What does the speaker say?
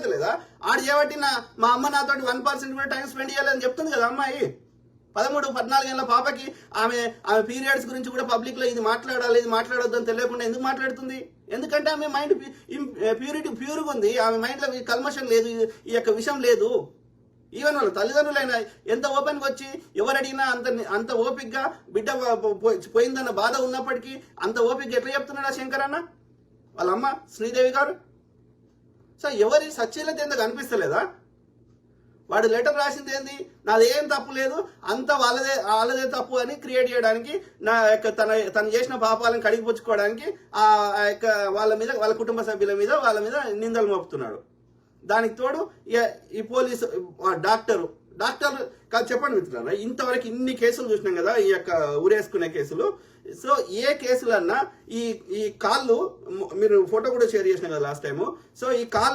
అర్థమైతే లేదా? ఆడు చేయబట్టి మా అమ్మ నాతో 1% కూడా టైం స్పెండ్ చేయాలని చెప్తుంది కదా అమ్మాయి. 13-14 ఏళ్ళ పాపకి ఆమె పీరియడ్స్ గురించి కూడా పబ్లిక్ లో ఇది మాట్లాడాలి ఇది మాట్లాడొద్దని తెలియకుండా ఎందుకు మాట్లాడుతుంది? ఎందుకంటే ఆమె మైండ్ ప్యూర్గా ఉంది, ఆమె మైండ్ లో కల్మషం లేదు, ఈ యొక్క విషయం లేదు. ఈవెన్ వాళ్ళ తల్లిదండ్రులైనా ఎంత ఓపెన్గా వచ్చి ఎవరు అడిగినా అంత ఓపిక్గా బిడ్డ పోయిందన్న బాధ ఉన్నప్పటికీ అంత ఓపిక్గా ఎట్లా చెప్తున్నాడా శంకర్ అన్న వాళ్ళ అమ్మ శ్రీదేవి గారు? సో ఎవరి సచ్చీలత ఎందుకు అనిపిస్తలేదా? వాడు లెటర్ రాసింది ఏంది, నాదేం తప్పు లేదు, అంత వాళ్ళదే తప్పు అని క్రియేట్ చేయడానికి, నా యొక్క తను చేసిన పాపాలను కడిగిపుచ్చుకోవడానికి ఆ యొక్క వాళ్ళ కుటుంబ సభ్యుల మీద వాళ్ళ మీద నిందలు మోపుతున్నాడు. దానికి తోడు ఈ పోలీసు డాక్టర్ చెప్పండి మిత్రులారా, ఇంతవరకు ఇన్ని కేసులు చూసినాం కదా ఈ యొక్క ఊరేసుకునే కేసులు. సో ఏ కేసులన్నా ఈ కాళ్ళు మీరు ఫోటో కూడా షేర్ చేసినాం కదా లాస్ట్ టైము. సో ఈ కాళ్ళు